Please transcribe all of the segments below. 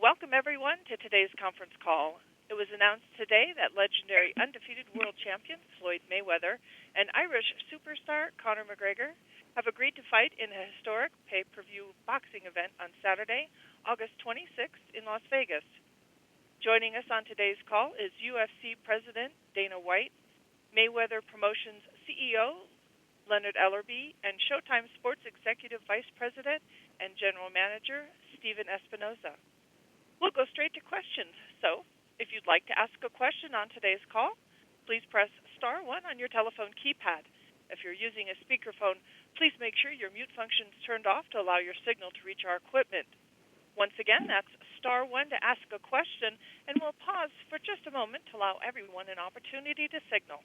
welcome everyone to today's conference call. It was announced today that legendary undefeated world champion Floyd Mayweather and Irish superstar Conor McGregor have agreed to fight in a historic pay-per-view boxing event on Saturday, August 26th in Las Vegas. Joining us on today's call is UFC President Dana White, Mayweather Promotions CEO Leonard Ellerbe, and Showtime Sports Executive Vice President and General Manager Scott Espinosa. We'll go straight to questions. So, if you'd like to ask a question on today's call, please press star 1 on your telephone keypad. If you're using a speakerphone, please make sure your mute function is turned off to allow your signal to reach our equipment. Once again, that's star 1 to ask a question, and we'll pause for just a moment to allow everyone an opportunity to signal.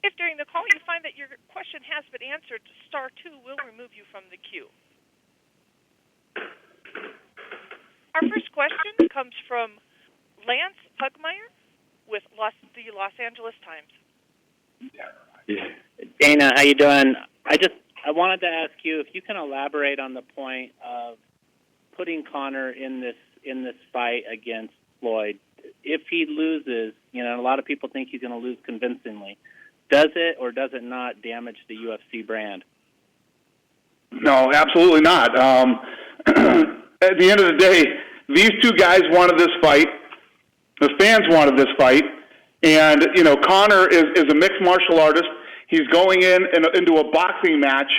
If during the call you find that your question has been answered, star 2 will remove you from the queue. Our first question comes from Lance Pugmire with the Los Angeles Times. Dana, how you doing? I wanted to ask you if you can elaborate on the point of putting Conor in this fight against Floyd. If he loses, a lot of people think he's going to lose convincingly. Does it or does it not damage the UFC brand? No, absolutely not. At the end of the day, these two guys wanted this fight. The fans wanted this fight. And, Conor is a mixed martial artist. He's going into a boxing match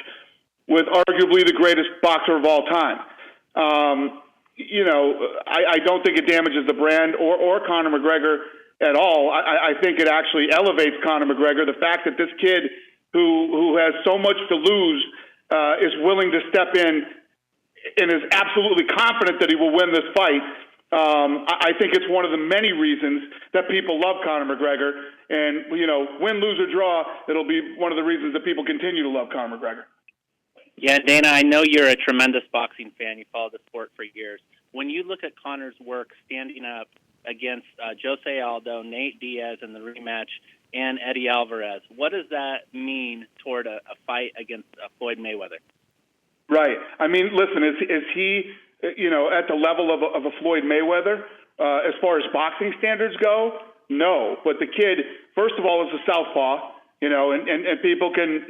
with arguably the greatest boxer of all time. I don't think it damages the brand or Conor McGregor at all. I think it actually elevates Conor McGregor. The fact that this kid who has so much to lose is willing to step in and is absolutely confident that he will win this fight. I think it's one of the many reasons that people love Conor McGregor. And, win, lose, or draw, it'll be one of the reasons that people continue to love Conor McGregor. Yeah, Dana, I know you're a tremendous boxing fan. You followed the sport for years. When you look at Conor's work standing up against Jose Aldo, Nate Diaz in the rematch, and Eddie Alvarez, what does that mean toward a fight against Floyd Mayweather? Right. I mean, listen, is he, at the level of a Floyd Mayweather as far as boxing standards go? No. But the kid, first of all, is a southpaw, and people can,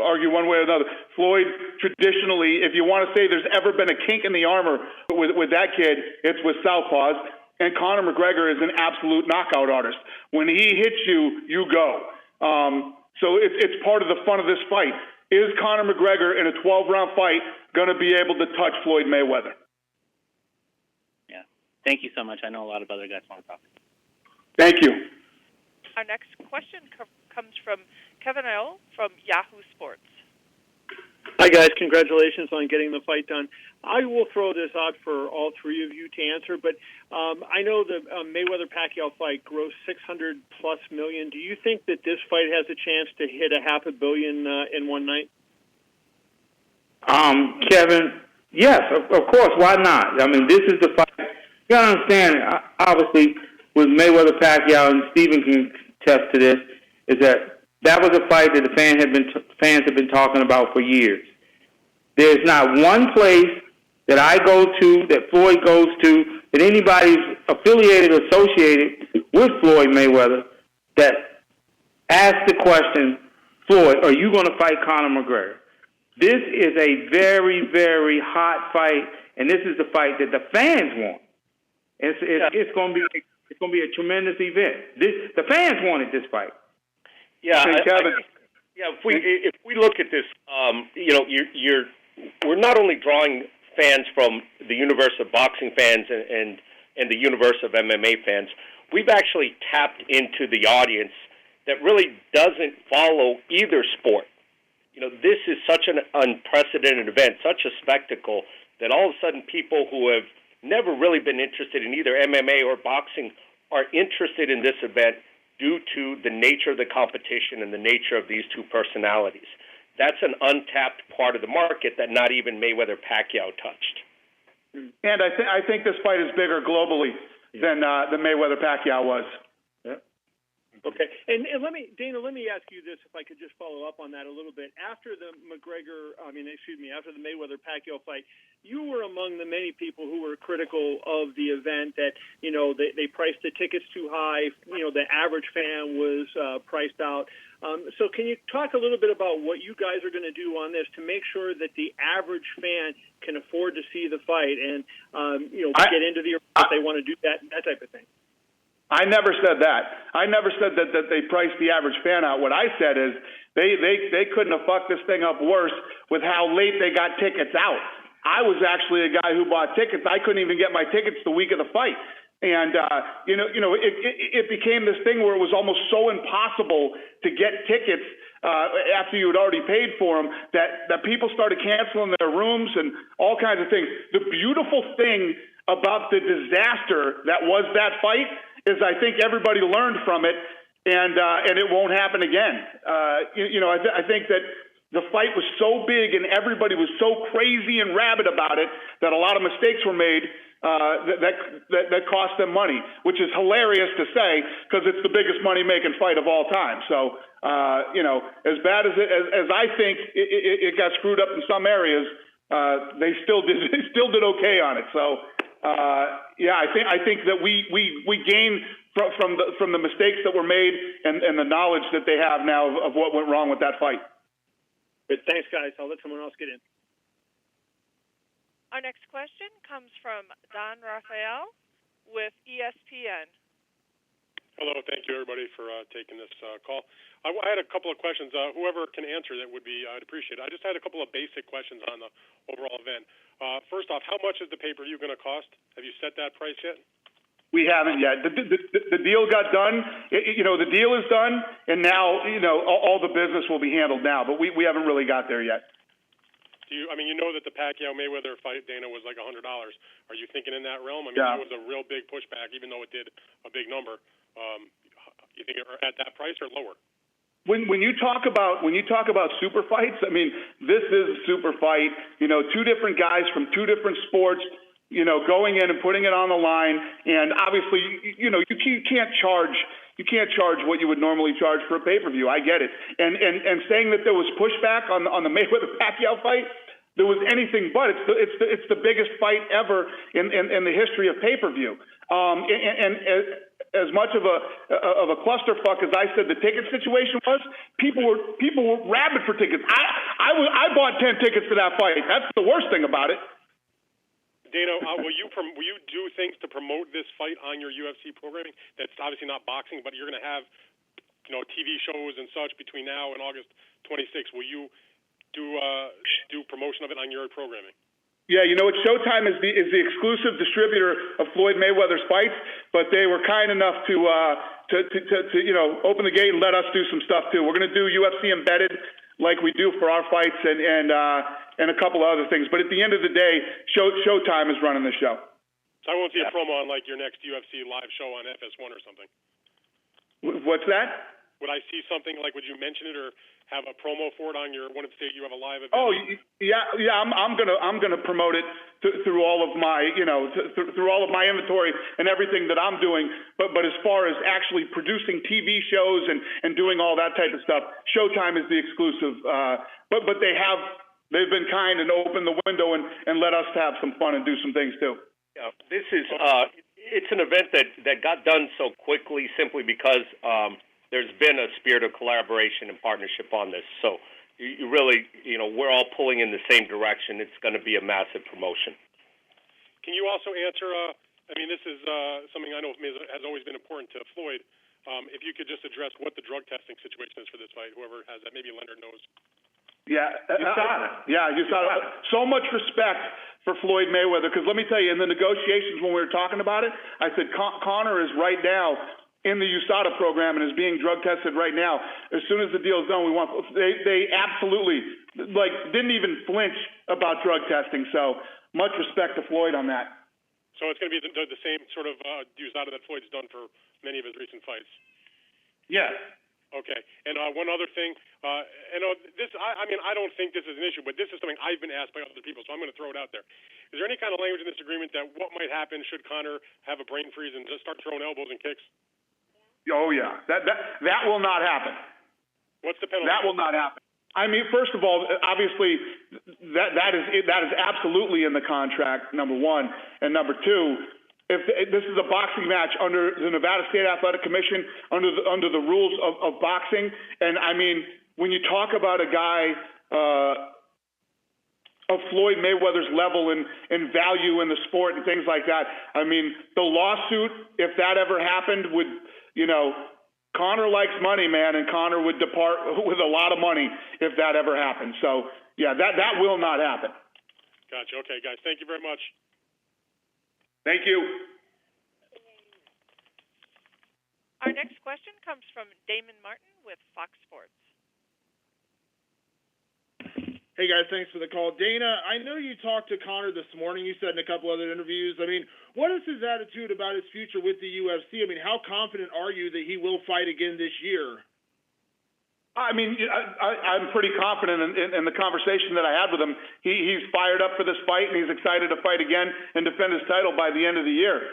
argue one way or another. Floyd, traditionally, if you want to say there's ever been a kink in the armor with that kid, it's with southpaws. And Conor McGregor is an absolute knockout artist. When he hits you, you go. So it's part of the fun of this fight. Is Conor McGregor in a 12-round fight going to be able to touch Floyd Mayweather? Yeah. Thank you so much. I know a lot of other guys want to talk. Thank you. Our next question comes from Kevin Earl from Yahoo Sports. Hi, guys. Congratulations on getting the fight done. I will throw this out for all three of you to answer, but I know the Mayweather-Pacquiao fight grossed $600+ million. Do you think that this fight has a chance to hit $500 million in one night? Kevin, yes, of course. Why not? I mean, this is the fight. You got to understand, obviously, with Mayweather-Pacquiao, and Stephen can attest to this, is that was a fight that the fans have been talking about for years. There's not one place that I go to, that Floyd goes to, that anybody's affiliated or associated with Floyd Mayweather that asks the question, Floyd, are you going to fight Conor McGregor? This is a very, very hot fight, and this is the fight that the fans want. It's going to be a tremendous event. The fans wanted this fight. Yeah, Kevin. If we look at this, we're not only drawing fans from the universe of boxing fans and the universe of MMA fans. We've actually tapped into the audience that really doesn't follow either sport. This is such an unprecedented event, such a spectacle, that all of a sudden people who have never really been interested in either MMA or boxing are interested in this event due to the nature of the competition and the nature of these two personalities. That's an untapped part of the market that not even Mayweather-Pacquiao touched. And I think this fight is bigger globally than Mayweather-Pacquiao was. Yeah. Okay, and let me ask you this, if I could just follow up on that a little bit. After the after the Mayweather-Pacquiao fight, you were among the many people who were critical of the event, that, they priced the tickets too high. The average fan was priced out. So can you talk a little bit about what you guys are going to do on this to make sure that the average fan can afford to see the fight and, get into the arena if they want to do that type of thing? I never said that. I never said that they priced the average fan out. What I said is they couldn't have fucked this thing up worse with how late they got tickets out. I was actually a guy who bought tickets. I couldn't even get my tickets the week of the fight. And, it became this thing where it was almost so impossible to get tickets after you had already paid for them that people started canceling their rooms and all kinds of things. The beautiful thing about the disaster that was that fight is I think everybody learned from it, and it won't happen again. I think that the fight was so big and everybody was so crazy and rabid about it that a lot of mistakes were made that cost them money, which is hilarious to say because it's the biggest money-making fight of all time. So, as bad as I think it got screwed up in some areas, they still did okay on it. So. I think that we gain from the mistakes that were made and the knowledge that they have now of what went wrong with that fight. Good. Thanks, guys. I'll let someone else get in. Our next question comes from Don Rafael with ESPN. Hello. Thank you, everybody, for taking this call. I had a couple of questions. Whoever can answer that I'd appreciate it. I just had a couple of basic questions on the overall event. First off, how much is the pay-per-view going to cost? Have you set that price yet? We haven't yet. The deal got done. The deal is done, and now all the business will be handled now. But we haven't really got there yet. You know that the Pacquiao-Mayweather fight, Dana, was like $100. Are you thinking in that realm? It was a real big pushback, even though it did a big number. You think at that price or lower? When you talk about super fights, this is a super fight. Two different guys from two different sports, going in and putting it on the line. And obviously, you can't charge what you would normally charge for a pay-per-view. I get it. And saying that there was pushback on the Mayweather-Pacquiao fight, there was anything but. It's the biggest fight ever in the history of pay-per-view. And as much of a clusterfuck as I said the ticket situation was, people were rabid for tickets. I bought 10 tickets to that fight. That's the worst thing about it. Dana, will you do things to promote this fight on your UFC programming? That's obviously not boxing, but you're going to have TV shows and such between now and August 26th. Will you do promotion of it on your programming? Yeah, Showtime is the exclusive distributor of Floyd Mayweather's fights, but they were kind enough to open the gate and let us do some stuff too. We're going to do UFC Embedded like we do for our fights and a couple of other things. But at the end of the day, Showtime is running the show. So I won't see a promo on like your next UFC live show on FS1 or something. What's that? Would I see something like? Would you mention it or have a promo for it on your one of the stage you have a live event? Oh yeah. I'm gonna promote it through all of my through all of my inventory and everything that I'm doing. But as far as actually producing TV shows and doing all that type of stuff, Showtime is the exclusive. But they've been kind and opened the window and let us have some fun and do some things too. Yeah, this is it's an event that got done so quickly simply because. There's been a spirit of collaboration and partnership on this. So you really, we're all pulling in the same direction. It's going to be a massive promotion. Can you also answer, this is something I know has always been important to Floyd. If you could just address what the drug testing situation is for this fight, whoever has that, maybe Leonard knows. Yeah, USADA. So much respect for Floyd Mayweather, because let me tell you, in the negotiations when we were talking about it, I said Conor is right now in the USADA program and is being drug tested right now. As soon as the deal is done, they absolutely didn't even flinch about drug testing. So much respect to Floyd on that. So it's going to be the same sort of USADA that Floyd's done for many of his recent fights. Yes. Okay. And one other thing, I don't think this is an issue, but this is something I've been asked by other people, so I'm going to throw it out there. Is there any kind of language in this agreement that what might happen should Conor have a brain freeze and just start throwing elbows and kicks? Oh yeah, that will not happen. What's the penalty? That will not happen. I mean, first of all, obviously, that is absolutely in the contract. Number one, and number two, if this is a boxing match under the Nevada State Athletic Commission, under the rules of boxing, and I mean, when you talk about a guy of Floyd Mayweather's level and value in the sport and things like that, I mean, the lawsuit, if that ever happened, would, Conor likes money, man, and Conor would depart with a lot of money if that ever happened. So, yeah, that will not happen. Gotcha. Okay, guys, thank you very much. Thank you. Our next question comes from Damon Martin with Fox Sports. Hey, guys, thanks for the call. Dana, I know you talked to Conor this morning. You said in a couple other interviews. I mean, what is his attitude about his future with the UFC? I mean, how confident are you that he will fight again this year? I mean, I'm pretty confident in the conversation that I had with him. He's fired up for this fight, and he's excited to fight again and defend his title by the end of the year.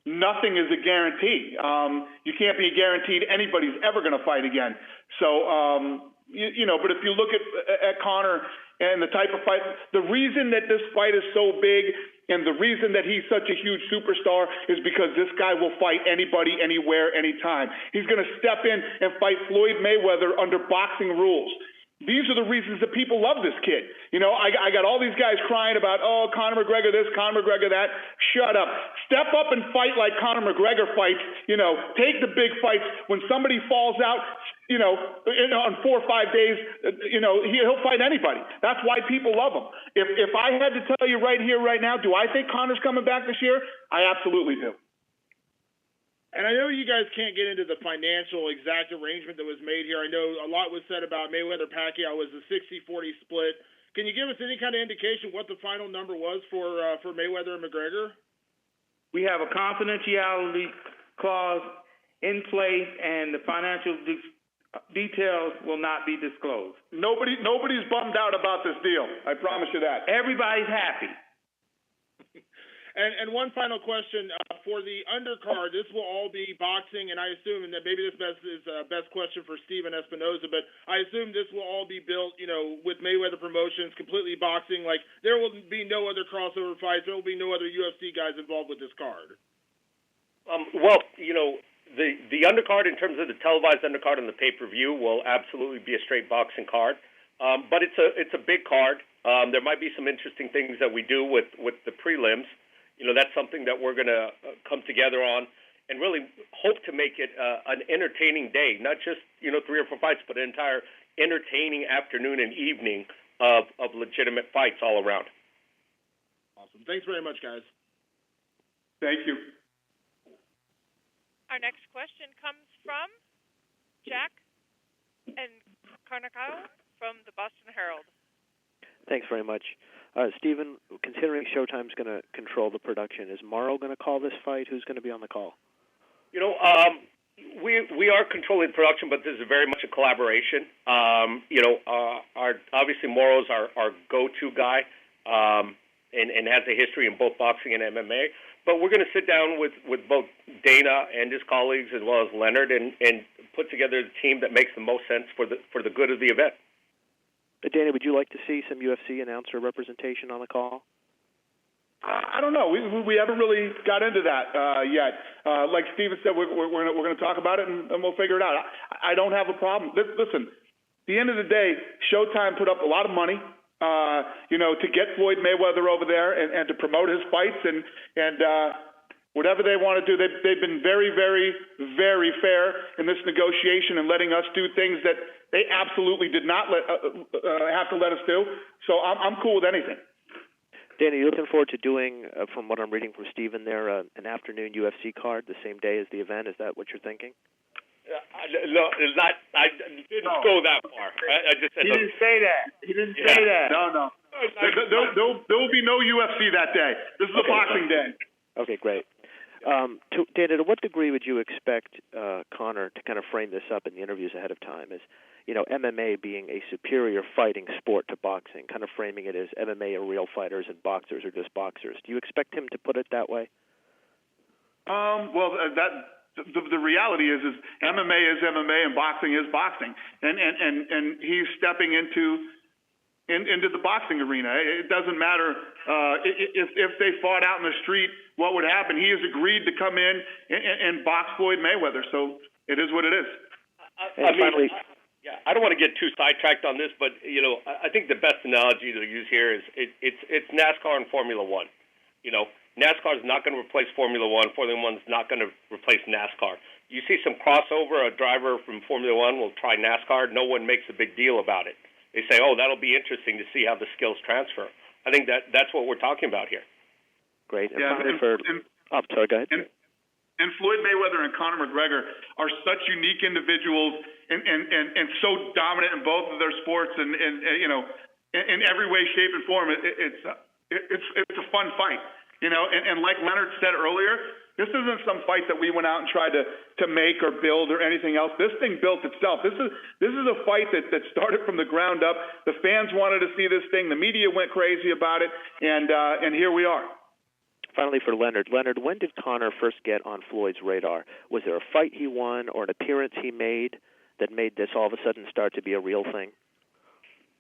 Nothing is a guarantee. You can't be guaranteed anybody's ever going to fight again. So, but if you look at Conor and the type of fight, the reason that this fight is so big and the reason that he's such a huge superstar is because this guy will fight anybody, anywhere, anytime. He's going to step in and fight Floyd Mayweather under boxing rules. These are the reasons that people love this kid. I got all these guys crying about, oh, Conor McGregor this, Conor McGregor that. Shut up. Step up and fight like Conor McGregor fights. Take the big fights. When somebody falls out, on 4 or 5 days, he'll fight anybody. That's why people love him. If I had to tell you right here, right now, do I think Conor's coming back this year? I absolutely do. And I know you guys can't get into the financial exact arrangement that was made here. I know a lot was said about Mayweather-Pacquiao was a 60-40 split. Can you give us any kind of indication what the final number was for Mayweather and McGregor? We have a confidentiality clause in place, and the financial details will not be disclosed. Nobody's bummed out about this deal. I promise you that. Everybody's happy. And one final question for the undercard. This will all be boxing, and I assume, and that maybe this is best question for Steven Espinosa, but I assume this will all be built, with Mayweather Promotions, completely boxing. Like, there will be no other crossover fights. There will be no other UFC guys involved with this card. The undercard, in terms of the televised undercard and the pay-per-view, will absolutely be a straight boxing card. But it's a big card. There might be some interesting things that we do with the prelims. That's something that we're going to come together on and really hope to make it an entertaining day, not just 3 or 4 fights, but an entire entertaining afternoon and evening of legitimate fights all around. Awesome. Thanks very much, guys. Thank you. Our next question comes from Jack and Carnacao from the Boston Herald. Thanks very much. Stephen, considering Showtime's going to control the production, is Morrow going to call this fight? Who's going to be on the call? We are controlling the production, but this is very much a collaboration. Obviously Morrow's our go-to guy, and has a history in both boxing and MMA. But we're going to sit down with both Dana and his colleagues as well as Leonard and put together the team that makes the most sense for the good of the event. Dana, would you like to see some UFC announcer representation on the call? I don't know. We haven't really got into that yet. Like Steven said, we're going to talk about it and we'll figure it out. I don't have a problem. Listen, at the end of the day, Showtime put up a lot of money, to get Floyd Mayweather over there and to promote his fights and whatever they want to do. They've been very, very, very fair in this negotiation and letting us do things that they absolutely did not have to let us do. So I'm cool with anything. Danny, you looking forward to doing, from what I'm reading from Steven there, an afternoon UFC card the same day as the event? Is that what you're thinking? No, it's not. I didn't go that far. I just said he didn't say that. He didn't say that. No. There will be no UFC that day. This is a boxing day. Okay, great. Dana, to what degree would you expect Conor to kind of frame this up in the interviews ahead of time as, MMA being a superior fighting sport to boxing, kind of framing it as MMA are real fighters and boxers are just boxers? Do you expect him to put it that way? Well, the reality is MMA is MMA and boxing is boxing, and he's stepping into the boxing arena. It doesn't matter if they fought out in the street, what would happen. He has agreed to come in and box Floyd Mayweather, so it is what it is. I don't want to get too sidetracked on this, but I think the best analogy to use here is it's NASCAR and Formula One. NASCAR is not going to replace Formula One. Formula One is not going to replace NASCAR. You see some crossover. A driver from Formula One will try NASCAR. No one makes a big deal about it. They say, "Oh, that'll be interesting to see how the skills transfer." I think that's what we're talking about here. Great. Yeah, sorry, go ahead. And Floyd Mayweather and Conor McGregor are such unique individuals and so dominant in both of their sports and in every way, shape, and form. It's a fun fight, and like Leonard said earlier, this isn't some fight that we went out and tried to make or build or anything else. This thing built itself. This is a fight that started from the ground up. The fans wanted to see this thing. The media went crazy about it, and here we are. Finally, for Leonard. Leonard, when did Conor first get on Floyd's radar? Was there a fight he won or an appearance he made that made this all of a sudden start to be a real thing?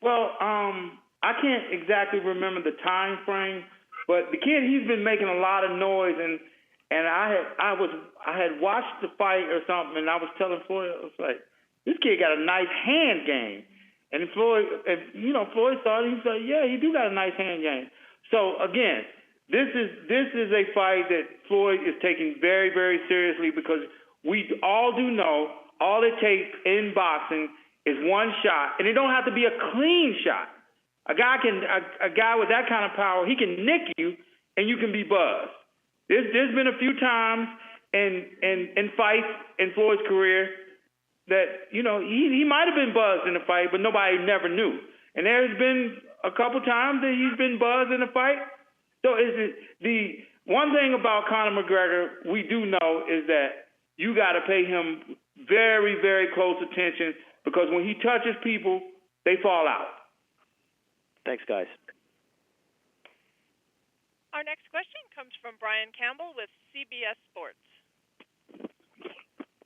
Well, I can't exactly remember the time frame, but the kid, he's been making a lot of noise, and I had watched the fight or something, and I was telling Floyd, I was like, this kid got a nice hand game, and Floyd saw it, he said, yeah, he do got a nice hand game. So again, this is a fight that Floyd is taking very, very seriously, because we all do know all it takes in boxing is one shot, and it don't have to be a clean shot. A guy with that kind of power, he can nick you, and you can be buzzed. There's been a few times in fights in Floyd's career that he might have been buzzed in a fight, but nobody never knew. And there's been a couple times that he's been buzzed in a fight. So the one thing about Conor McGregor we do know is that you got to pay him very, very close attention, because when he touches people, they fall out. Thanks, guys. Our next question comes from Brian Campbell with CBS Sports.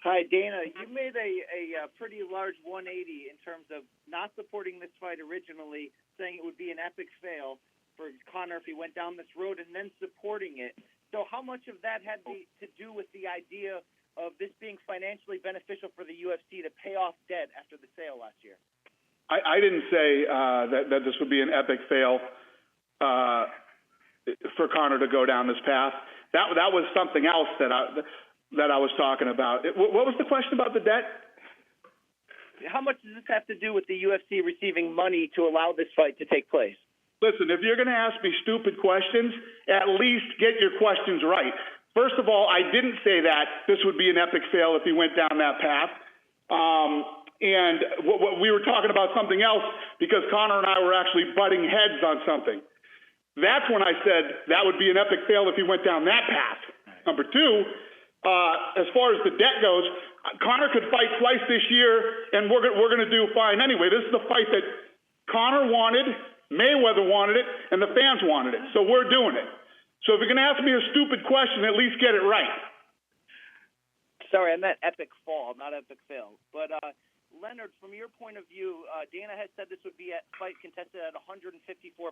Hi, Dana. You made a pretty large 180 in terms of not supporting this fight originally, saying it would be an epic fail for Conor if he went down this road, and then supporting it. So how much of that had to do with the idea of this being financially beneficial for the UFC to pay off debt after the sale last year? I didn't say that this would be an epic fail for Conor to go down this path. That was something else that I was talking about. What was the question about the debt? How much does this have to do with the UFC receiving money to allow this fight to take place? Listen, if you're going to ask me stupid questions, at least get your questions right. First of all, I didn't say that this would be an epic fail if he went down that path. And we were talking about something else, because Conor and I were actually butting heads on something. That's when I said that would be an epic fail if he went down that path. Number two, as far as the debt goes, Conor could fight twice this year, and we're going to do fine anyway. This is the fight that Conor wanted, Mayweather wanted it, and the fans wanted it. So we're doing it. So if you're going to ask me a stupid question, at least get it right. Sorry, I meant epic fall, not epic fail. But Leonard, from your point of view, Dana had said this would be a fight contested at 154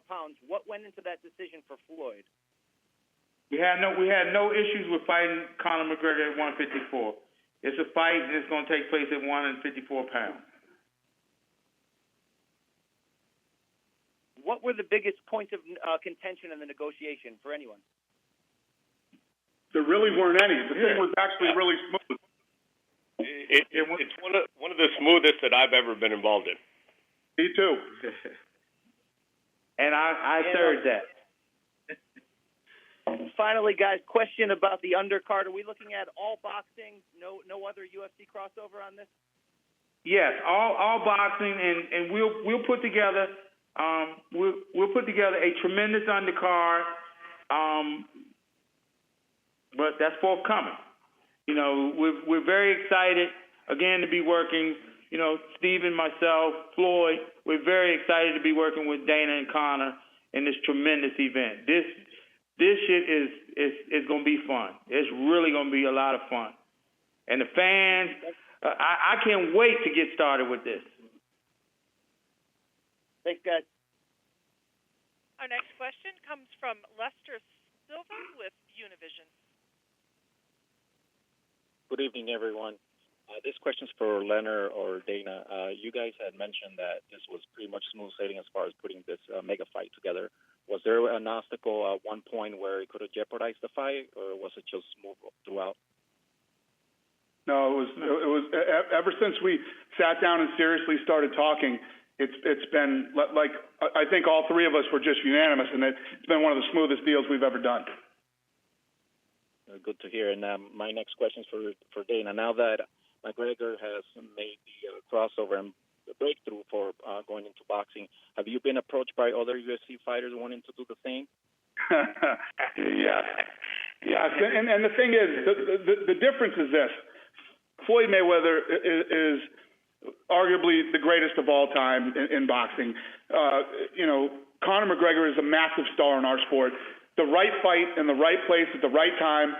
pounds. What went into that decision for Floyd? We had no issues with fighting Conor McGregor at 154. It's a fight that's going to take place at 154 pounds. What were the biggest points of contention in the negotiation for anyone? There really weren't any. The thing was actually really smooth. It's one of the smoothest that I've ever been involved in. Me too. And I third that. Finally, guys, question about the undercard. Are we looking at all boxing? No other UFC crossover on this? Yes, all boxing, and we'll put together we'll put together a tremendous undercard. But that's forthcoming. We're very excited again to be working. Steven, myself, Floyd. We're very excited to be working with Dana and Conor in this tremendous event. This shit is going to be fun. It's really going to be a lot of fun. And the fans, I can't wait to get started with this. Thanks, guys. Our next question comes from Lester Silva with Univision. Good evening, everyone. This question's for Leonard or Dana. You guys had mentioned that this was pretty much smooth sailing as far as putting this mega fight together. Was there an obstacle at one point where it could have jeopardized the fight, or was it just smooth throughout? No, it was ever since we sat down and seriously started talking. It's been like I think all three of us were just unanimous, and it's been one of the smoothest deals we've ever done. Good to hear. And my next question is for Dana. Now that McGregor has made the crossover and the breakthrough for going into boxing, have you been approached by other UFC fighters wanting to do the same? Yeah. And the thing is, the difference is this: Floyd Mayweather is arguably the greatest of all time in boxing. Conor McGregor is a massive star in our sport. The right fight in the right place at the right time.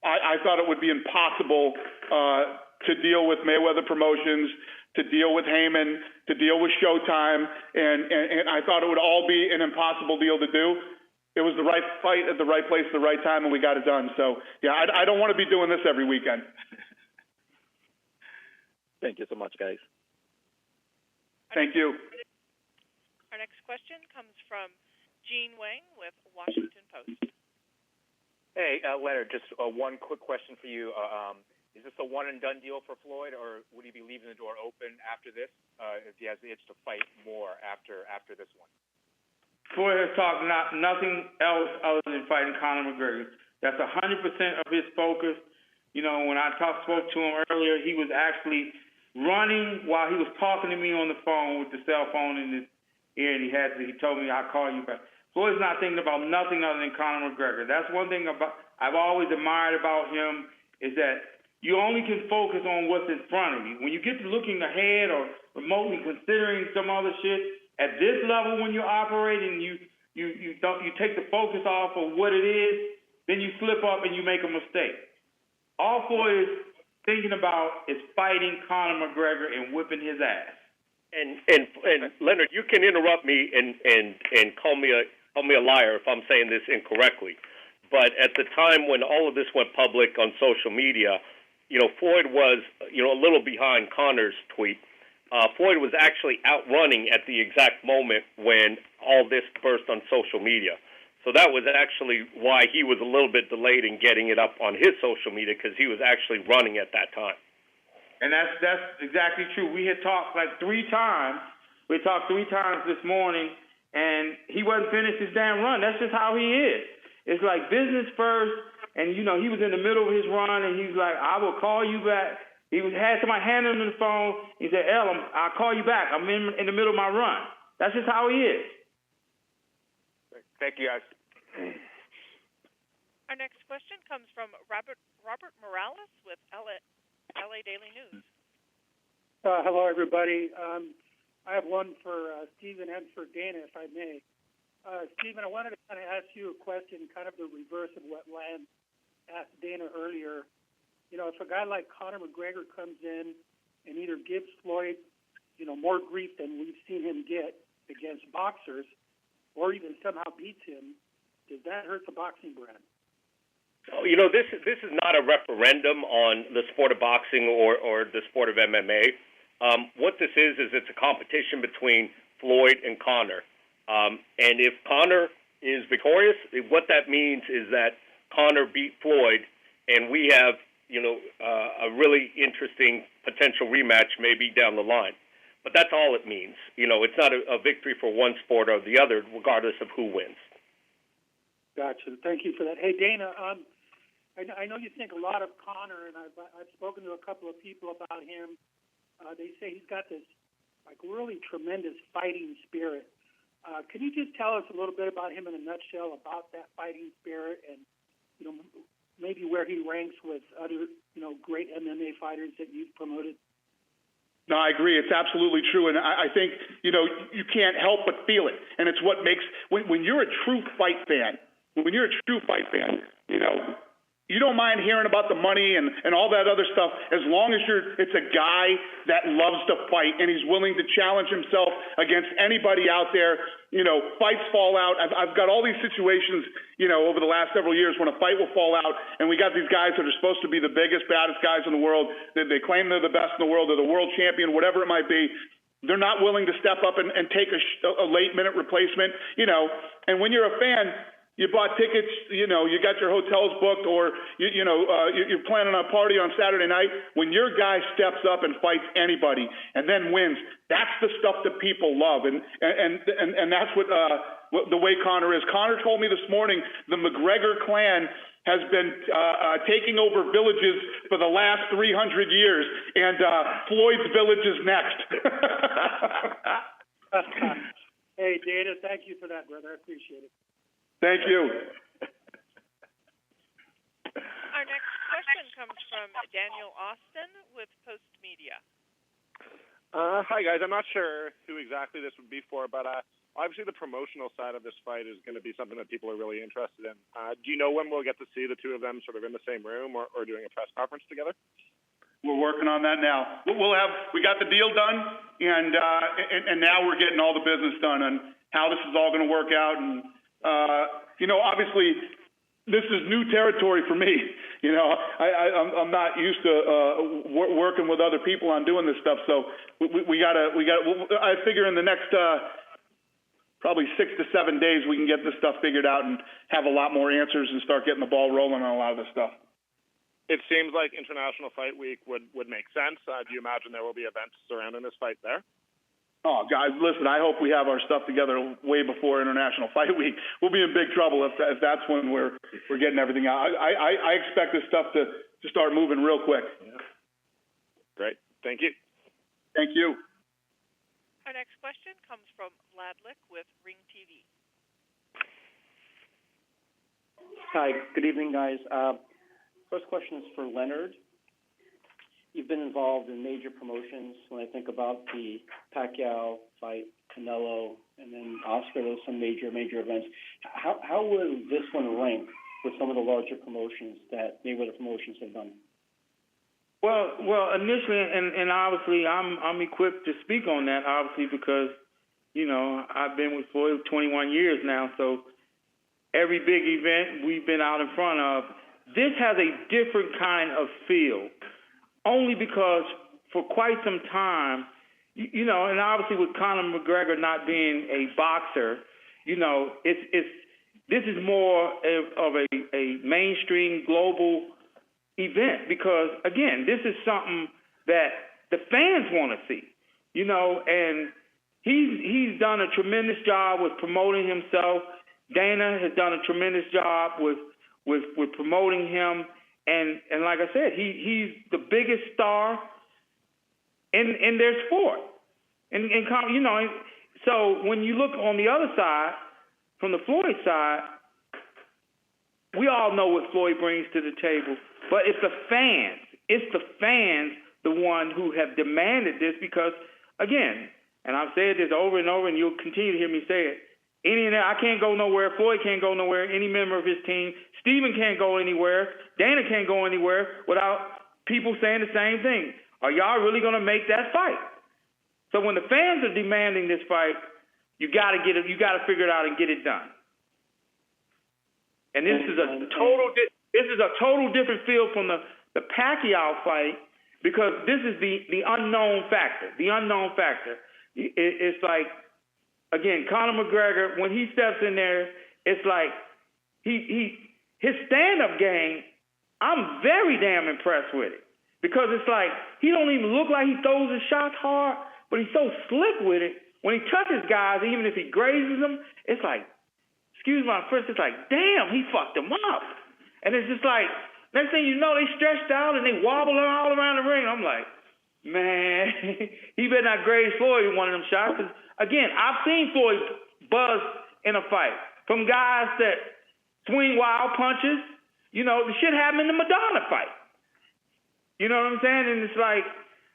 I thought it would be impossible to deal with Mayweather Promotions, to deal with Heyman, to deal with Showtime, and I thought it would all be an impossible deal to do. It was the right fight at the right place at the right time, and we got it done. So, yeah, I don't want to be doing this every weekend. Thank you so much, guys. Thank you. Our next question comes from Gene Wang with Washington Post. Hey, Leonard, just one quick question for you. Is this a one-and-done deal for Floyd, or would he be leaving the door open after this if he has the itch to fight more after this one? Floyd has talked nothing else other than fighting Conor McGregor. That's 100% of his focus. When I spoke to him earlier, he was actually running while he was talking to me on the phone with the cell phone in his ear, and he told me, I'll call you back. Floyd's not thinking about nothing other than Conor McGregor. That's one thing I've always admired about him, is that you only can focus on what's in front of you. When you get to looking ahead or remotely considering some other shit, at this level when you're operating, you take the focus off of what it is, then you slip up and you make a mistake. All Floyd is thinking about is fighting Conor McGregor and whipping his ass. And Leonard, you can interrupt me and call me a liar if I'm saying this incorrectly. But at the time when all of this went public on social media, Floyd was a little behind Conor's tweet. Floyd was actually outrunning at the exact moment when all this burst on social media. So that was actually why he was a little bit delayed in getting it up on his social media, because he was actually running at that time. And that's exactly true. We had talked like 3 times. We talked 3 times this morning, and he wasn't finished his damn run. That's just how he is. It's like business first, and he was in the middle of his run, and he's like, I will call you back. He had somebody hand him the phone. He said, I'll call you back. I'm in the middle of my run. That's just how he is. Thank you, guys. Our next question comes from Robert Morales with LA Daily News. Hello, everybody. I have one for Stephen and for Dana, if I may. Stephen, I wanted to kind of ask you a question, kind of the reverse of what Lance asked Dana earlier. If a guy like Conor McGregor comes in and either gives Floyd, more grief than we've seen him get against boxers, or even somehow beats him, does that hurt the boxing brand? Oh, this is not a referendum on the sport of boxing or the sport of MMA. What this is it's a competition between Floyd and Conor. And if Conor is victorious, what that means is that Conor beat Floyd, and we have, a really interesting potential rematch maybe down the line. But that's all it means. It's not a victory for one sport or the other, regardless of who wins. Gotcha. Thank you for that. Hey, Dana, I know you think a lot of Conor, and I've spoken to a couple of people about him. They say he's got this really tremendous fighting spirit. Can you just tell us a little bit about him in a nutshell, about that fighting spirit, and maybe where he ranks with other great MMA fighters that you've promoted? No, I agree. It's absolutely true. And I think, you can't help but feel it. And it's what makes, when you're a true fight fan, you don't mind hearing about the money and all that other stuff as long as it's a guy that loves to fight and he's willing to challenge himself against anybody out there. You know, fights fall out. I've got all these situations, you know, over the last several years when a fight will fall out, and we got these guys that are supposed to be the biggest, baddest guys in the world. They claim they're the best in the world. They're the world champion, whatever it might be. They're not willing to step up and take a late-minute replacement, you know. And when you're a fan, you bought tickets, you know, you got your hotels booked, or, you're planning a party on Saturday night. When your guy steps up and fights anybody and then wins, that's the stuff that people love. And that's what the way Conor is. Conor told me this morning the McGregor clan has been taking over villages for the last 300 years, and Floyd's village is next. Hey, Dana, thank you for that, brother. I appreciate it. Thank you. Our next question comes from Daniel Austin with Post Media. Hi, guys. I'm not sure who exactly this would be for, but obviously the promotional side of this fight is going to be something that people are really interested in. Do you know when we'll get to see the two of them sort of in the same room or doing a press conference together? We're working on that now. We got the deal done, and now we're getting all the business done on how this is all going to work out. And obviously, this is new territory for me. You know, I'm not used to working with other people on doing this stuff. So we gotta. I figure in the next probably 6 to 7 days we can get this stuff figured out and have a lot more answers and start getting the ball rolling on a lot of this stuff. It seems like International Fight Week would make sense. Do you imagine there will be events surrounding this fight there? Oh, guys, listen, I hope we have our stuff together way before International Fight Week. We'll be in big trouble if that's when we're getting everything out. I expect this stuff to start moving real quick. Yeah. Great. Thank you. Thank you. Our next question comes from Ladlick with Ring TV. Hi, good evening, guys. First question is for Leonard. You've been involved in major promotions. When I think about the Pacquiao fight, Canelo, and then Oscar, those some major events. How would this one rank with some of the larger promotions that Mayweather promotions have done? Well, initially, and obviously, I'm equipped to speak on that, obviously, because, you know, I've been with Floyd 21 years now, so every big event we've been out in front of. This has a different kind of feel, only because for quite some time, you know, and obviously with Conor McGregor not being a boxer, you know, this is more of a mainstream global event because, again, this is something that the fans want to see, you know, and he's done a tremendous job with promoting himself. Dana has done a tremendous job with promoting him, and like I said, he's the biggest star in their sport, and you know, so when you look on the other side, from the Floyd side, we all know what Floyd brings to the table, but it's the fans, the one who have demanded this because, again, and I've said this over and over, and you'll continue to hear me say it. I can't go nowhere. Floyd can't go nowhere. Any member of his team. Stephen can't go anywhere. Dana can't go anywhere without people saying the same thing. Are y'all really going to make that fight? So when the fans are demanding this fight, you got to get it. You got to figure it out and get it done. And this is a total different feel from the Pacquiao fight because this is the unknown factor. The unknown factor. It's like. Again, Conor McGregor, when he steps in there, it's like his stand-up game, I'm very damn impressed with it. Because it's like he don't even look like he throws his shots hard, but he's so slick with it. When he touches guys, even if he grazes them, it's like, excuse my French, it's like, damn, he fucked them up. And it's just like, next thing you know, they stretched out and they wobbling all around the ring. I'm like, man, he better not graze Floyd in one of them shots. Again, I've seen Floyd buzz in a fight from guys that swing wild punches. You know, the shit happened in the Madonna fight. You know what I'm saying? And it's like,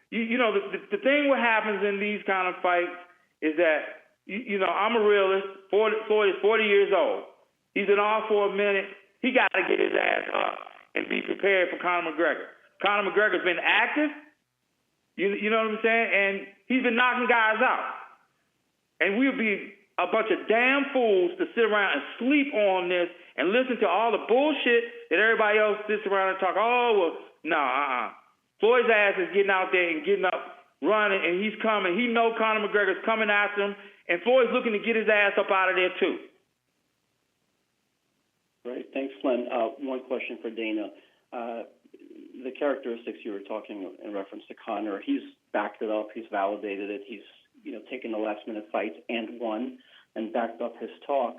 you know, the thing what happens in these kind of fights is that, you know, I'm a realist. Floyd is 40 years old. He's been off for a minute. He got to get his ass up. and be prepared for Conor McGregor. Conor McGregor's been active, you know what I'm saying, and he's been knocking guys out. And we'll be a bunch of damn fools to sit around and sleep on this and listen to all the bullshit that everybody else sits around and talk, Floyd's ass is getting out there and getting up, running, and he's coming. He know Conor McGregor's coming after him, and Floyd's looking to get his ass up out of there too. Right. Thanks, Glenn. One question for Dana. The characteristics you were talking in reference to Conor, he's backed it up. He's validated it. He's taken the last-minute fights and won and backed up his talk.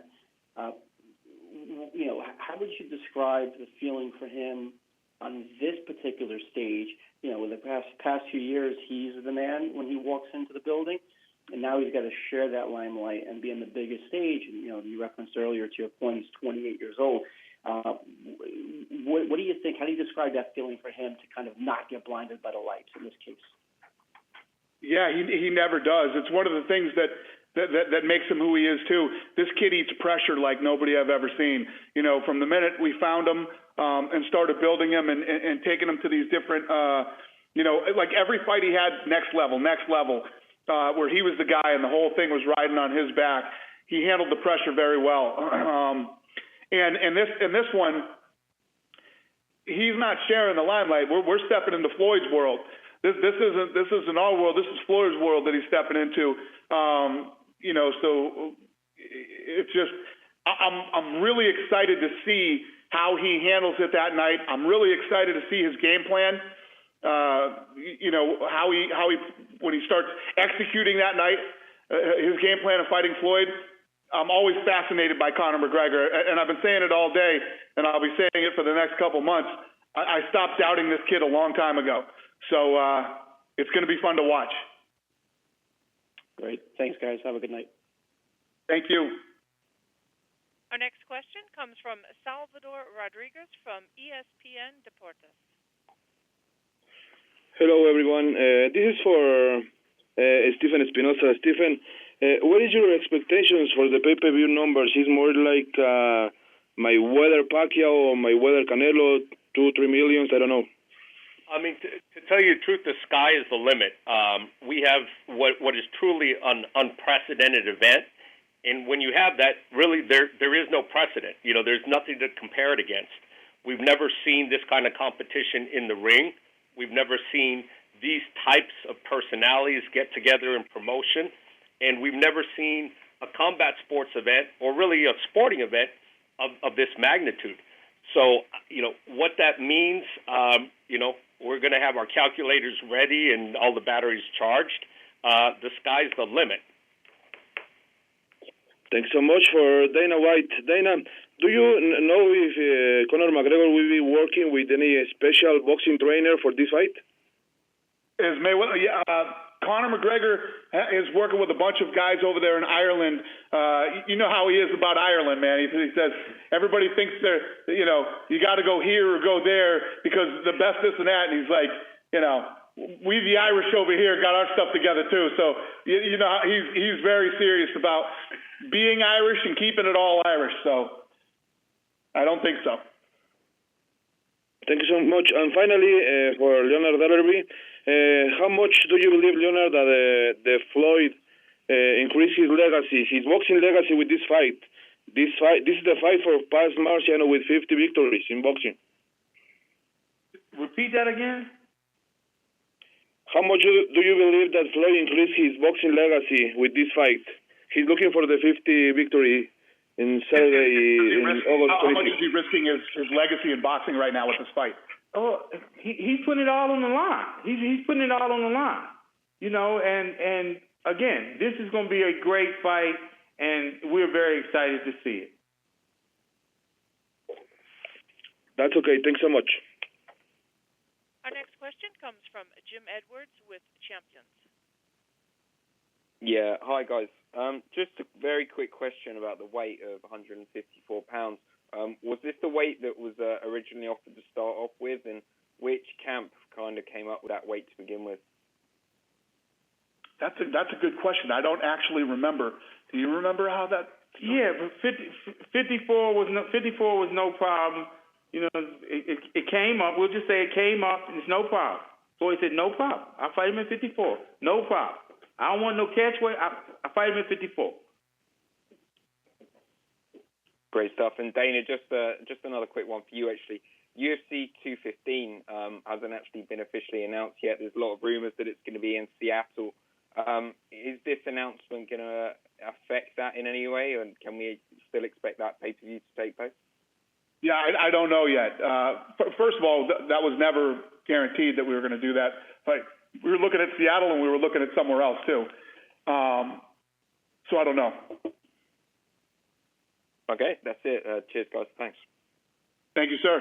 How would you describe the feeling for him on this particular stage? In the past few years, he's the man when he walks into the building, and now he's got to share that limelight and be on the biggest stage. And, you referenced earlier to your point, he's 28 years old. What do you think? How do you describe that feeling for him to kind of not get blinded by the lights in this case? Yeah, he never does. It's one of the things that makes him who he is too. This kid eats pressure like nobody I've ever seen. From the minute we found him and started building him and taking him to these different, like every fight he had, next level, where he was the guy and the whole thing was riding on his back. He handled the pressure very well. And this one, he's not sharing the limelight. We're stepping into Floyd's world. This isn't our world. This is Floyd's world that he's stepping into. So it's just I'm really excited to see how he handles it that night. I'm really excited to see his game plan. How he when he starts executing that night, his game plan of fighting Floyd. I'm always fascinated by Conor McGregor, and I've been saying it all day, and I'll be saying it for the next couple months. I stopped doubting this kid a long time ago. So it's going to be fun to watch. Great. Thanks, guys. Have a good night. Thank you. Our next question comes from Salvador Rodriguez from ESPN Deportes. Hello, everyone. This is for Stephen Espinosa. Stephen, what is your expectations for the pay-per-view numbers? Is more like Mayweather Pacquiao or Mayweather Canelo, 2-3 millions? I don't know. I mean, to tell you the truth, the sky is the limit. We have what is truly an unprecedented event, and when you have that, really there is no precedent. There's nothing to compare it against. We've never seen this kind of competition in the ring. We've never seen these types of personalities get together in promotion, and we've never seen a combat sports event or really a sporting event of this magnitude. So, what that means, we're going to have our calculators ready and all the batteries charged. The sky's the limit. Thanks so much for Dana White. Dana, do you know if Conor McGregor will be working with any special boxing trainer for this fight? Is Mayweather? Yeah. Conor McGregor is working with a bunch of guys over there in Ireland. You know how he is about Ireland, man. He says everybody thinks you got to go here or go there because the best this and that. And he's like, we the Irish over here got our stuff together too. So he's very serious about being Irish and keeping it all Irish. So I don't think so. Thank you so much. And finally, for Leonard Ellerbe, how much do you believe, Leonard, that the Floyd increase his legacy, his boxing legacy with this fight? This is the fight for Paz Marciano with 50 victories in boxing. Repeat that again. How much do you believe that Floyd increased his boxing legacy with this fight? He's looking for the 50 victory in Saturday in August 26th. How much is he risking his legacy in boxing right now with this fight? Oh, he's putting it all on the line. He's putting it all on the line. And again, this is going to be a great fight, and we're very excited to see it. That's okay. Thanks so much. Our next question comes from Jim Edwards with Champions. Yeah, hi guys. Just a very quick question about the weight of 154 pounds. Was this the weight that was originally offered to start off with, and which camp kind of came up with that weight to begin with? That's a good question. I don't actually remember. Do you remember how that? Yeah, but 54 was no problem. You know, it came up. We'll just say it came up, and it's no problem. Floyd said, no problem. I'll fight him at 54. No problem. I don't want no catch weight. I fight him at 54. Great stuff. And Dana, just another quick one for you, actually. UFC 215 hasn't actually been officially announced yet. There's a lot of rumors that it's going to be in Seattle. Is this announcement going to affect that in any way, and can we still expect that pay-per-view to take place? Yeah, I don't know yet. First of all, that was never guaranteed that we were going to do that. But we were looking at Seattle, and we were looking at somewhere else too. So I don't know. Okay, that's it. Cheers, guys. Thanks. Thank you, sir.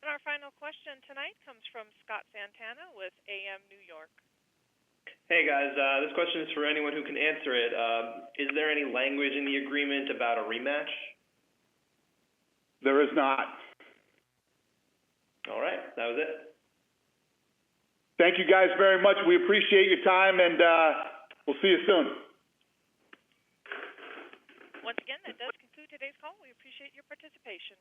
And our final question tonight comes from Scott Santana with AM New York. Hey, guys. This question is for anyone who can answer it. Is there any language in the agreement about a rematch? There is not. All right. That was it. Thank you guys very much. We appreciate your time, and we'll see you soon. Once again, that does conclude today's call. We appreciate your participation.